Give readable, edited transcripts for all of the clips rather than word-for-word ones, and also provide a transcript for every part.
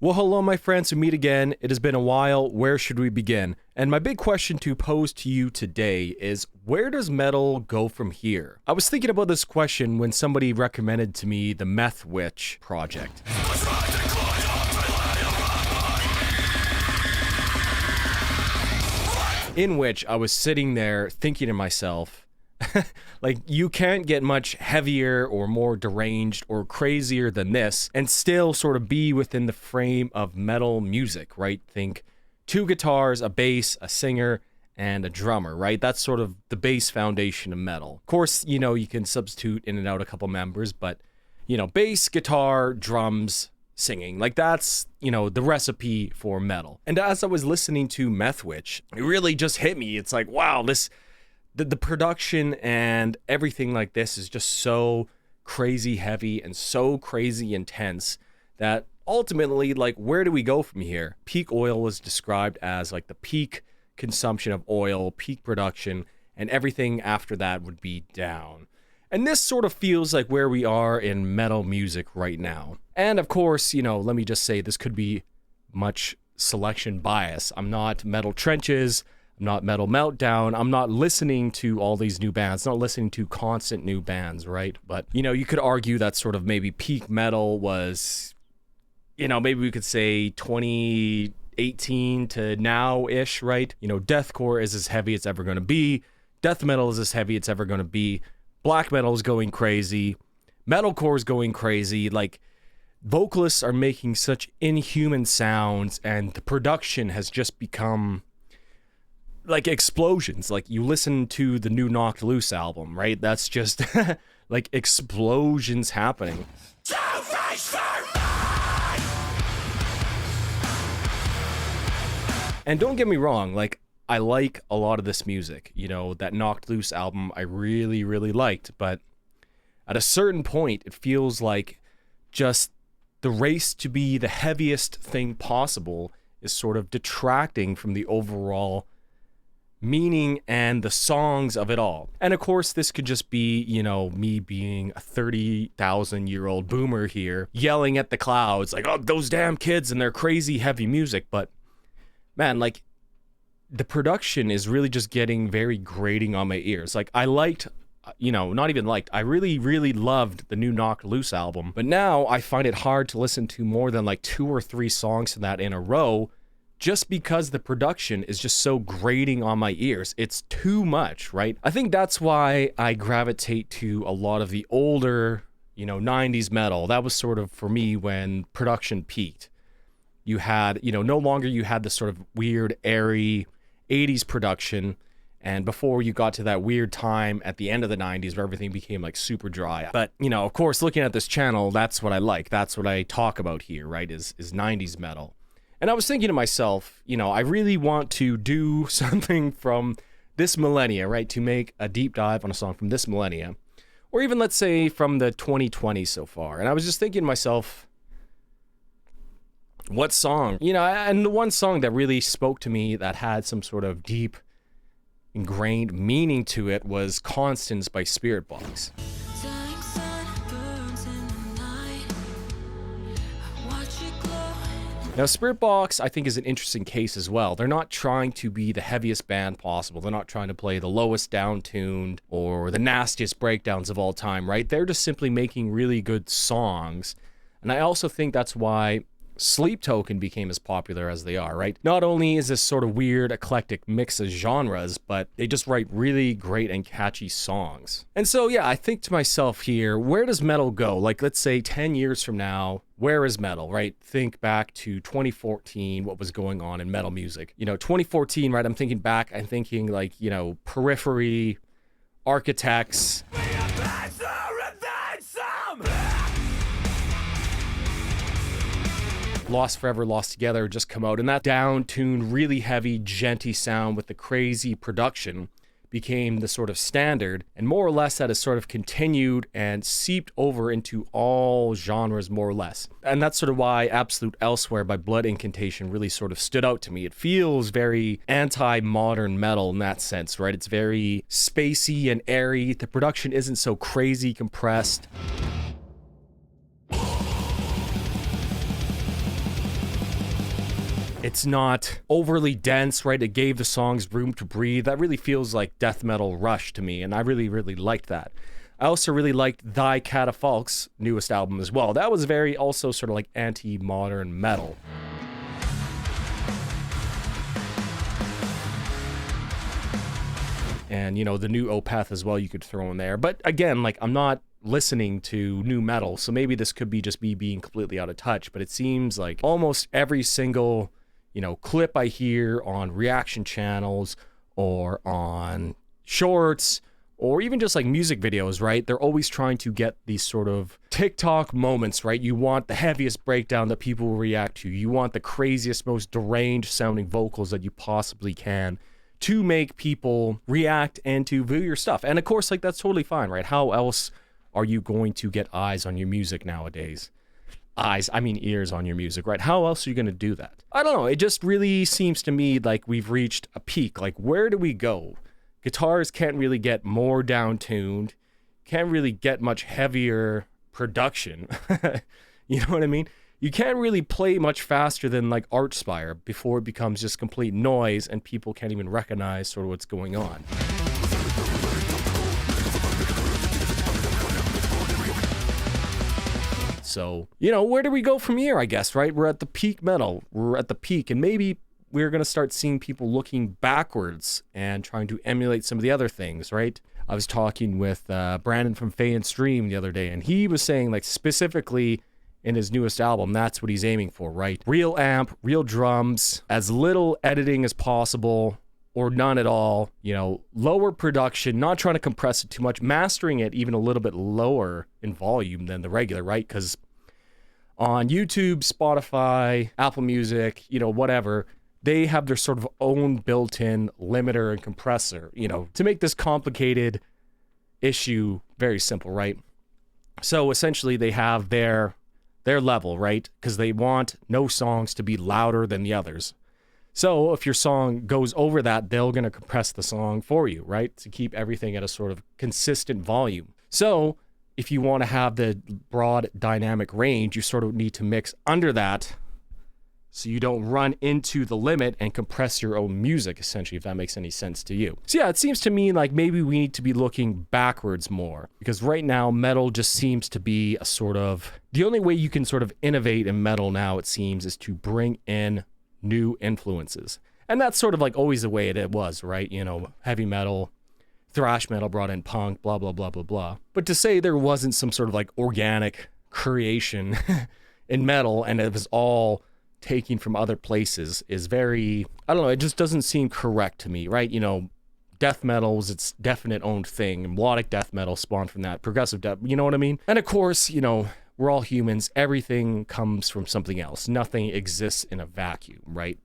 Well, hello, my friends, we meet again. It has been a while. Where should we begin? And my big question to pose to you today is, where does metal go from here? I was thinking about this question when somebody recommended to me the Meth Witch project. In which I was sitting there thinking to myself, like, you can't get much heavier or more deranged or crazier than this and still sort of be within the frame of metal music, right? Think 2 guitars, a bass, a singer, and a drummer, right? That's sort of the base foundation of metal. Of course, you know, you can substitute in and out a couple members, but, you know, bass, guitar, drums, singing, like that's, you know, the recipe for metal. And as I was listening to Meth Witch, it really just hit me. It's like, wow, the production and everything like this is just so crazy heavy and so crazy intense that ultimately, like, where do we go from here? Peak oil was described as like the peak consumption of oil, peak production, and everything after that would be down. And this sort of feels like where we are in metal music right now. And of course, you know, let me just say this could be much selection bias. I'm not Metal Trenches, I'm not Metal Meltdown, I'm not listening to all these new bands, not listening to constant new bands, right? But, you know, you could argue that sort of maybe peak metal was, you know, maybe we could say 2018 to now-ish, right? You know, deathcore is as heavy as it's ever going to be, death metal is as heavy as it's ever going to be, black metal is going crazy, metalcore is going crazy, like, vocalists are making such inhuman sounds, and the production has just become like explosions. Like, you listen to the new Knocked Loose album, right? That's just like explosions happening. And don't get me wrong, like, I like a lot of this music. You know, that Knocked Loose album I really, really liked, but at a certain point, it feels like just the race to be the heaviest thing possible is sort of detracting from the overall meaning and the songs of it all. And of course, this could just be, you know, me being a 30,000-year-old boomer here, yelling at the clouds, like, oh, those damn kids and their crazy heavy music. But man, like, the production is really just getting very grating on my ears. Like, I liked, you know, not even liked, I really, really loved the new Knocked Loose album, but now I find it hard to listen to more than like 2 or 3 songs from that in a row, just because the production is just so grating on my ears. It's too much, right? I think that's why I gravitate to a lot of the older, you know, 90s metal. That was sort of, for me, when production peaked. You had, you know, no longer you had this sort of weird, airy 80s production, and before you got to that weird time at the end of the 90s where everything became like super dry. But, you know, of course, looking at this channel, that's what I like. That's what I talk about here, right, is 90s metal. And I was thinking to myself, you know, I really want to do something from this millennia, right? To make a deep dive on a song from this millennia. Or even, let's say, from the 2020s so far. And I was just thinking to myself, what song? You know, and the one song that really spoke to me that had some sort of deep, ingrained meaning to it was Constance by Spiritbox. Now, Spiritbox, I think, is an interesting case as well. They're not trying to be the heaviest band possible. They're not trying to play the lowest down-tuned or the nastiest breakdowns of all time, right? They're just simply making really good songs. And I also think that's why Sleep Token became as popular as they are, right? Not only is this sort of weird, eclectic mix of genres, but they just write really great and catchy songs. And so, yeah, I think to myself here, where does metal go? Like, let's say 10 years from now, where is metal, right? Think back to 2014, what was going on in metal music. You know, 2014, right? I'm thinking back, I'm thinking like, you know, Periphery, Architects. Lost Forever, Lost Together just come out, and that down-tuned, really heavy, djenty sound with the crazy production became the sort of standard, and more or less that has sort of continued and seeped over into all genres, more or less. And that's sort of why Absolute Elsewhere by Blood Incantation really sort of stood out to me. It feels very anti-modern metal in that sense, right? It's very spacey and airy. The production isn't so crazy compressed. It's not overly dense, right? It gave the songs room to breathe. That really feels like death metal Rush to me, and I really, really liked that. I also really liked Thy Catafalque's newest album as well. That was very also sort of like anti-modern metal. And, you know, the new Opeth as well you could throw in there. But again, like, I'm not listening to new metal, so maybe this could be just me being completely out of touch, but it seems like almost every single, you know, clip I hear on reaction channels or on shorts or even just like music videos, right? They're always trying to get these sort of TikTok moments, right? You want the heaviest breakdown that people will react to. You want the craziest, most deranged sounding vocals that you possibly can to make people react and to view your stuff. And of course, like, that's totally fine, right? How else are you going to get eyes on your music nowadays? Ears on your music, right? How else are you going to do that? I don't know. It just really seems to me like we've reached a peak. Like, where do we go? Guitars can't really get more down-tuned, can't really get much heavier production. You know what I mean? You can't really play much faster than like Archspire before it becomes just complete noise and people can't even recognize sort of what's going on. So, you know, where do we go from here, I guess, right? We're at the peak metal. We're at the peak, and maybe we're going to start seeing people looking backwards and trying to emulate some of the other things, right? I was talking with Brandon from Fey and Stream the other day, and he was saying, like, specifically in his newest album, that's what he's aiming for, right? Real amp, real drums, as little editing as possible, or none at all, you know, lower production, not trying to compress it too much, mastering it even a little bit lower in volume than the regular, right? Because on YouTube, Spotify, Apple Music, you know, whatever, they have their sort of own built-in limiter and compressor, you know, to make this complicated issue very simple, right? So essentially they have their level, right? Because they want no songs to be louder than the others. So if your song goes over that, they're going to compress the song for you, right? To keep everything at a sort of consistent volume. So if you want to have the broad dynamic range, you sort of need to mix under that so you don't run into the limit and compress your own music, essentially, if that makes any sense to you. So yeah, it seems to me like maybe we need to be looking backwards more, because right now metal just seems to be a sort of, the only way you can sort of innovate in metal now, it seems, is to bring in new influences. And that's sort of like always the way it was, right? You know, heavy metal, thrash metal brought in punk, blah, blah, blah, blah, blah. But to say there wasn't some sort of like organic creation in metal and it was all taking from other places is very, I don't know, it just doesn't seem correct to me, right? You know, death metal was its definite own thing. Melodic death metal spawned from that. Progressive death, you know what I mean? And of course, you know, we're all humans. Everything comes from something else. Nothing exists in a vacuum, right?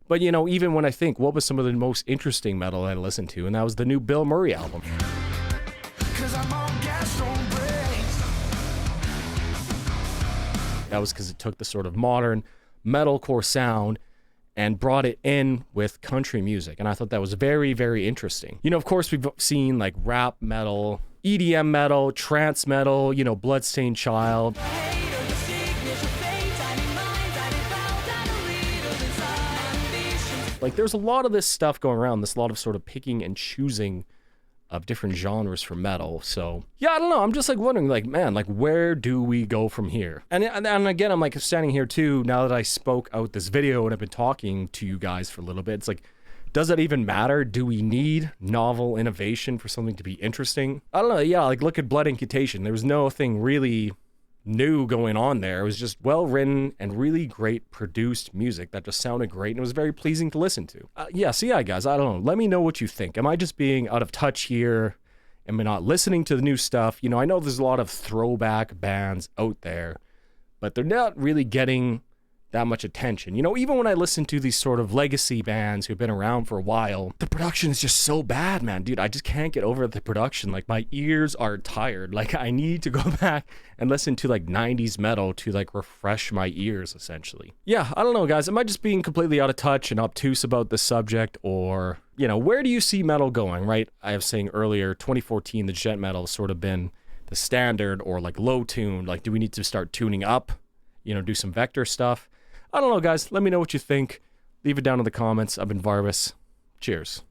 But, you know, even when I think, what was some of the most interesting metal I listened to? And that was the new Bill Murray album. 'Cause I'm on gas on brakes. That was because it took the sort of modern metalcore sound and brought it in with country music. And I thought that was very, very interesting. You know, of course, we've seen like rap metal, EDM metal, trance metal, you know, Bloodstained Child. Like, there's a lot of this stuff going around, there's a lot of sort of picking and choosing of different genres for metal. So yeah, I don't know, I'm just like wondering, like, man, like, where do we go from here? And again, I'm like standing here too, now that I spoke out this video and I've been talking to you guys for a little bit, it's like, does that even matter? Do we need novel innovation for something to be interesting? I don't know, yeah, like look at Blood Incantation. There was nothing really new going on there. It was just well written and really great produced music that just sounded great and it was very pleasing to listen to. Yeah, guys, I don't know. Let me know what you think. Am I just being out of touch here? Am I not listening to the new stuff? You know, I know there's a lot of throwback bands out there, but they're not really getting that much attention. You know, even when I listen to these sort of legacy bands who've been around for a while, the production is just so bad, man. Dude, I just can't get over the production. Like, my ears are tired. Like, I need to go back and listen to like 90s metal to like refresh my ears, essentially. Yeah, I don't know, guys. Am I just being completely out of touch and obtuse about this subject? Or, you know, where do you see metal going, right? I was saying earlier, 2014, the jet metal has sort of been the standard or like low tuned. Like, do we need to start tuning up? You know, do some Vector stuff? I don't know, guys. Let me know what you think. Leave it down in the comments. I've been Varvis. Cheers.